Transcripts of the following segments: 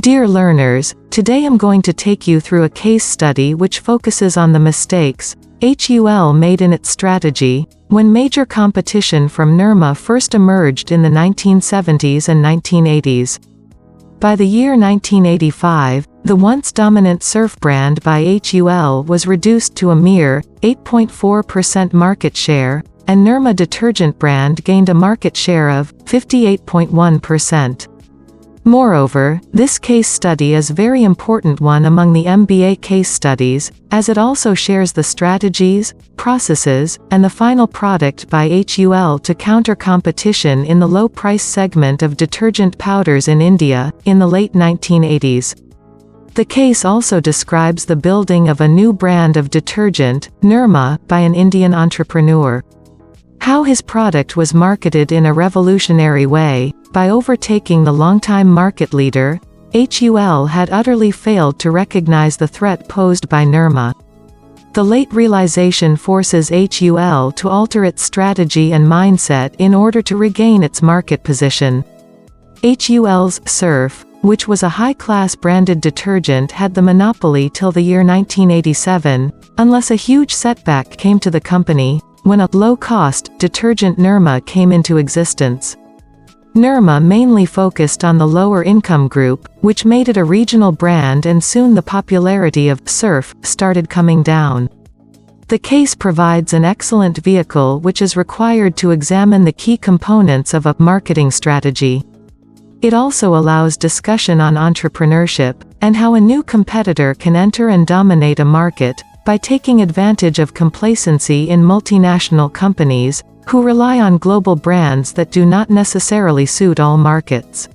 Dear learners, today I'm going to take you through a case study which focuses on the mistakes HUL made in its strategy when major competition from Nirma first emerged in the 1970s and 1980s. By the year 1985, the once dominant surf brand by HUL was reduced to a mere 8.4% market share, and Nirma detergent brand gained a market share of 58.1%. Moreover, this case study is a very important one among the MBA case studies, as it also shares the strategies, processes, and the final product by HUL to counter competition in the low-price segment of detergent powders in India, in the late 1980s. The case also describes the building of a new brand of detergent, Nirma, by an Indian entrepreneur. How his product was marketed in a revolutionary way, by overtaking the longtime market leader, HUL had utterly failed to recognize the threat posed by Nirma. The late realization forces HUL to alter its strategy and mindset in order to regain its market position. HUL's Surf, which was a high-class branded detergent, had the monopoly till the year 1987, unless a huge setback came to the company, when a low-cost detergent Nirma came into existence. Nirma mainly focused on the lower income group, which made it a regional brand, and soon the popularity of Surf started coming down. The case provides an excellent vehicle which is required to examine the key components of a marketing strategy. It also allows discussion on entrepreneurship, and how a new competitor can enter and dominate a market, by taking advantage of complacency in multinational companies, who rely on global brands that do not necessarily suit all markets.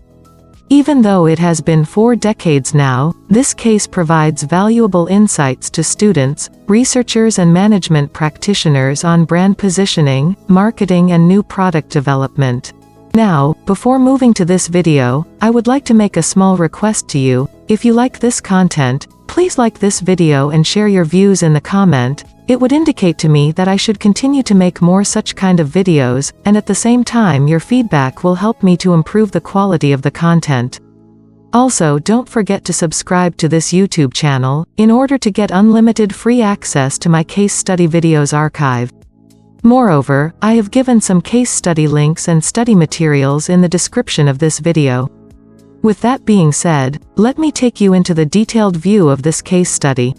Even though it has been 4 decades now, this case provides valuable insights to students, researchers and management practitioners on brand positioning, marketing and new product development. Now, before moving to this video, I would like to make a small request to you. If you like this content, please like this video and share your views in the comment. It would indicate to me that I should continue to make more such kind of videos, and at the same time your feedback will help me to improve the quality of the content. Also, don't forget to subscribe to this YouTube channel, in order to get unlimited free access to my case study videos archive. Moreover, I have given some case study links and study materials in the description of this video. With that being said, let me take you into the detailed view of this case study.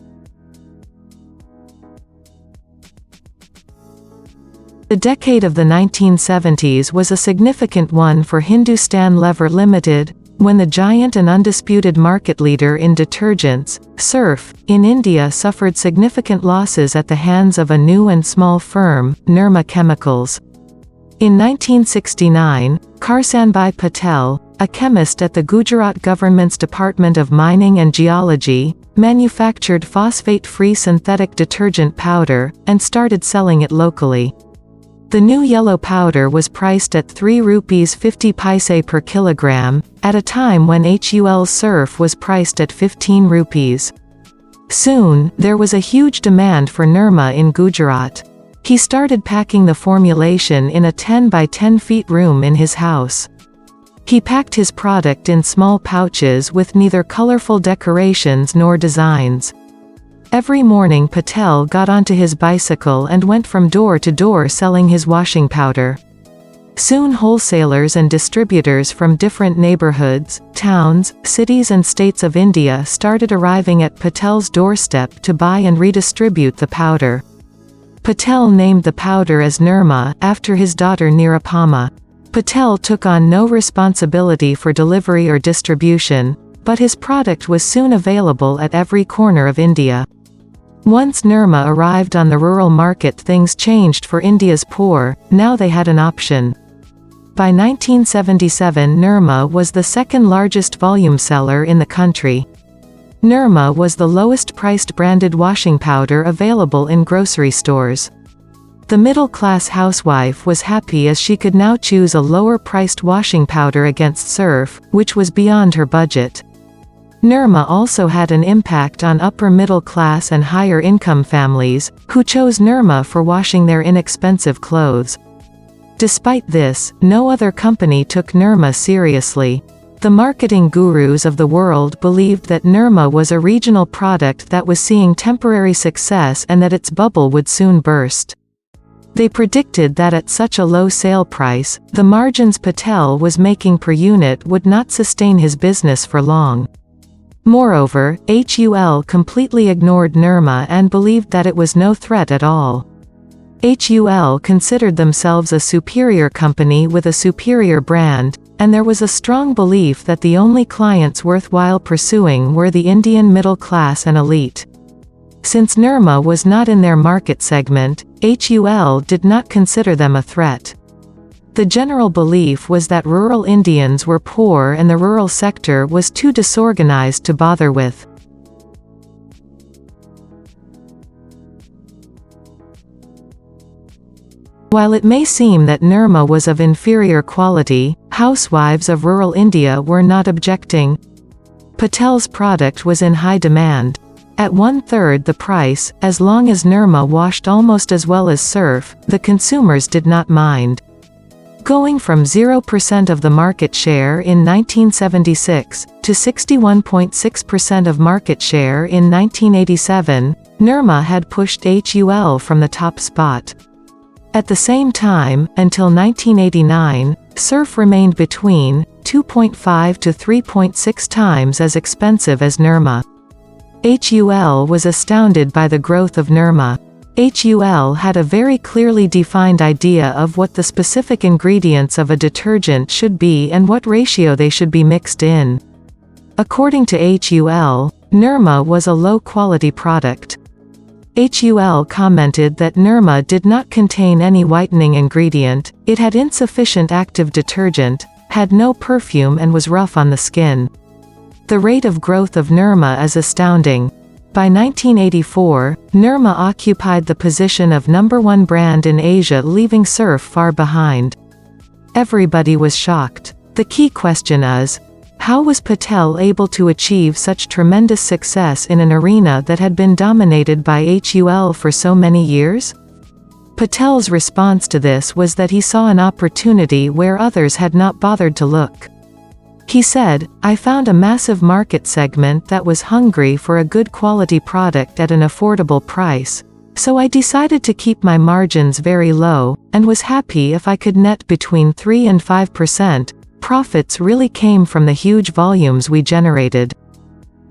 The decade of the 1970s was a significant one for Hindustan Lever Limited, when the giant and undisputed market leader in detergents, Surf, in India suffered significant losses at the hands of a new and small firm, Nirma Chemicals. In 1969, Karsanbhai Patel, a chemist at the Gujarat government's Department of Mining and Geology, manufactured phosphate-free synthetic detergent powder, and started selling it locally. The new yellow powder was priced at 3 rupees 50 paise per kilogram, at a time when HUL's Surf was priced at 15 rupees. Soon, there was a huge demand for Nirma in Gujarat. He started packing the formulation in a 10 by 10 feet room in his house. He packed his product in small pouches with neither colorful decorations nor designs. Every morning Patel got onto his bicycle and went from door to door selling his washing powder. Soon wholesalers and distributors from different neighborhoods, towns, cities and states of India started arriving at Patel's doorstep to buy and redistribute the powder. Patel named the powder as Nirma, after his daughter Nirupama. Patel took on no responsibility for delivery or distribution, but his product was soon available at every corner of India. Once Nirma arrived on the rural market, things changed for India's poor. Now they had an option. By 1977, Nirma was the second largest volume seller in the country. Nirma was the lowest priced branded washing powder available in grocery stores. The middle-class housewife was happy as she could now choose a lower-priced washing powder against Surf, which was beyond her budget. Nirma also had an impact on upper-middle-class and higher-income families, who chose Nirma for washing their inexpensive clothes. Despite this, no other company took Nirma seriously. The marketing gurus of the world believed that Nirma was a regional product that was seeing temporary success and that its bubble would soon burst. They predicted that at such a low sale price, the margins Patel was making per unit would not sustain his business for long. Moreover, HUL completely ignored Nirma and believed that it was no threat at all. HUL considered themselves a superior company with a superior brand, and there was a strong belief that the only clients worthwhile pursuing were the Indian middle class and elite. Since Nirma was not in their market segment, HUL did not consider them a threat. The general belief was that rural Indians were poor and the rural sector was too disorganized to bother with. While it may seem that Nirma was of inferior quality, housewives of rural India were not objecting. Patel's product was in high demand. At 1/3 the price, as long as Nirma washed almost as well as Surf, the consumers did not mind. Going from 0% of the market share in 1976, to 61.6% of market share in 1987, Nirma had pushed HUL from the top spot. At the same time, until 1989, Surf remained between 2.5 to 3.6 times as expensive as Nirma. HUL was astounded by the growth of Nirma. HUL had a very clearly defined idea of what the specific ingredients of a detergent should be and what ratio they should be mixed in. According to HUL, Nirma was a low-quality product. HUL commented that Nirma did not contain any whitening ingredient, it had insufficient active detergent, had no perfume and was rough on the skin. The rate of growth of Nirma is astounding. By 1984, Nirma occupied the position of #1 brand in Asia, leaving Surf far behind. Everybody was shocked. The key question is, how was Patel able to achieve such tremendous success in an arena that had been dominated by HUL for so many years? Patel's response to this was that he saw an opportunity where others had not bothered to look. He said, "I found a massive market segment that was hungry for a good quality product at an affordable price, so I decided to keep my margins very low, and was happy if I could net between 3 and 5%. Profits really came from the huge volumes we generated."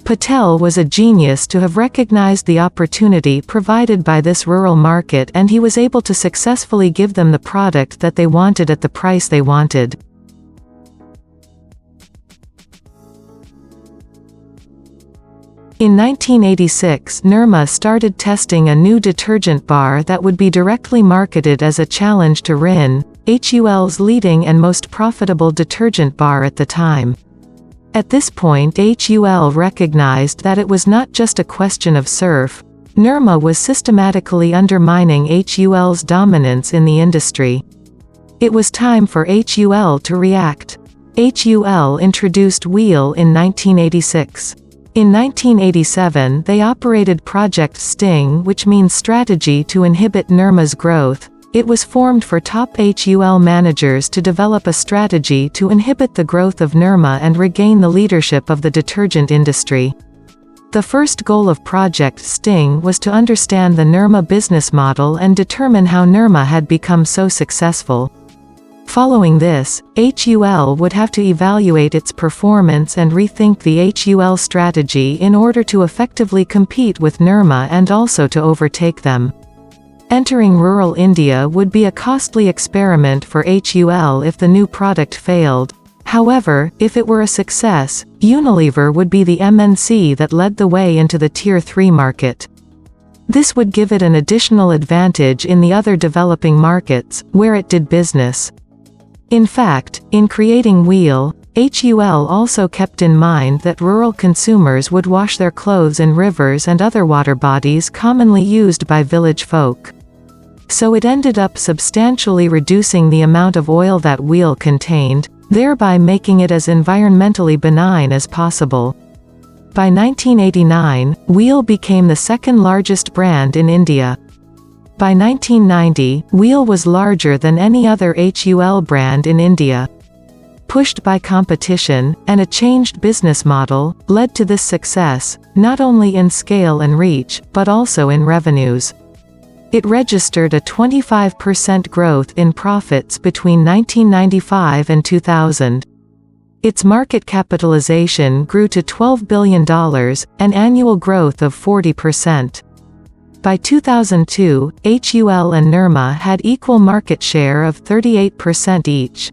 Patel was a genius to have recognized the opportunity provided by this rural market, and he was able to successfully give them the product that they wanted at the price they wanted. In 1986, Nirma started testing a new detergent bar that would be directly marketed as a challenge to Rin, HUL's leading and most profitable detergent bar at the time. At this point, HUL recognized that it was not just a question of Surf. Nirma was systematically undermining HUL's dominance in the industry. It was time for HUL to react. HUL introduced Wheel in 1986. In 1987, they operated Project Sting, which means Strategy to Inhibit Nirma's Growth. It was formed for top HUL managers to develop a strategy to inhibit the growth of Nirma and regain the leadership of the detergent industry. The first goal of Project Sting was to understand the Nirma business model and determine how Nirma had become so successful. Following this, HUL would have to evaluate its performance and rethink the HUL strategy in order to effectively compete with Nirma and also to overtake them. Entering rural India would be a costly experiment for HUL if the new product failed. However, if it were a success, Unilever would be the MNC that led the way into the Tier 3 market. This would give it an additional advantage in the other developing markets, where it did business. In fact, in creating Wheel, HUL also kept in mind that rural consumers would wash their clothes in rivers and other water bodies commonly used by village folk. So it ended up substantially reducing the amount of oil that Wheel contained, thereby making it as environmentally benign as possible. By 1989, Wheel became the second largest brand in India. By 1990, Wheel was larger than any other HUL brand in India. pushed by competition, and a changed business model, led to this success, not only in scale and reach, but also in revenues. It registered a 25% growth in profits between 1995 and 2000. Its market capitalization grew to $12 billion, an annual growth of 40%. By 2002, HUL and Nirma had equal market share of 38% each.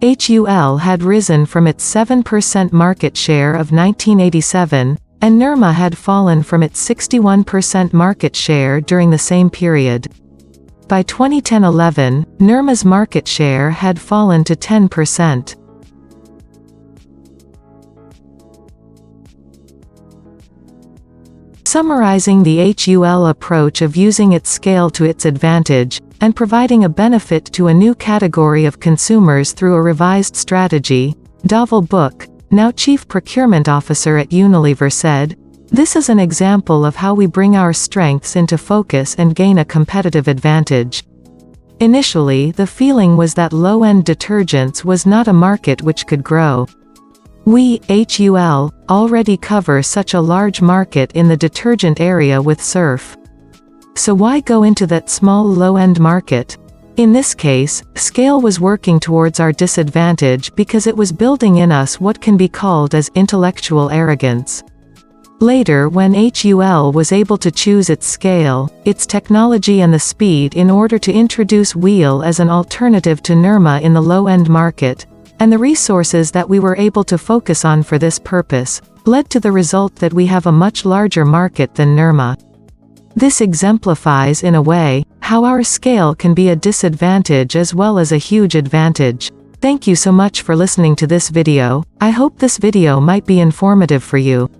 HUL had risen from its 7% market share of 1987, and Nirma had fallen from its 61% market share during the same period. By 2010-11, Nirma's market share had fallen to 10%. Summarizing the HUL approach of using its scale to its advantage, and providing a benefit to a new category of consumers through a revised strategy, Dhaval Buk, now Chief Procurement Officer at Unilever, said, "This is an example of how we bring our strengths into focus and gain a competitive advantage." Initially, the feeling was that low-end detergents was not a market which could grow. We, HUL, already cover such a large market in the detergent area with Surf. So why go into that small low-end market? In this case, scale was working towards our disadvantage because it was building in us what can be called as intellectual arrogance. Later, when HUL was able to choose its scale, its technology and the speed in order to introduce Wheel as an alternative to Nirma in the low-end market, and the resources that we were able to focus on for this purpose, led to the result that we have a much larger market than Nirma. This exemplifies, in a way, how our scale can be a disadvantage as well as a huge advantage. Thank you so much for listening to this video. I hope this video might be informative for you.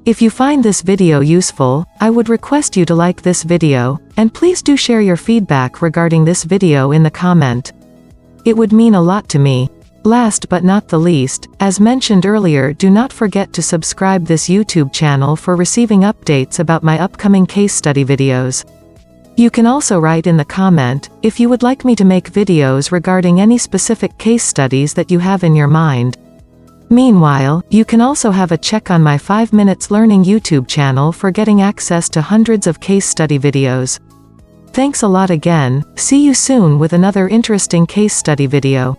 If you find this video useful, I would request you to like this video, and please do share your feedback regarding this video in the comment. It would mean a lot to me. Last but not the least, as mentioned earlier, do not forget to subscribe this YouTube channel for receiving updates about my upcoming case study videos. You can also write in the comment, if you would like me to make videos regarding any specific case studies that you have in your mind. Meanwhile, you can also have a check on my 5 Minutes Learning YouTube channel for getting access to hundreds of case study videos. Thanks a lot again, see you soon with another interesting case study video.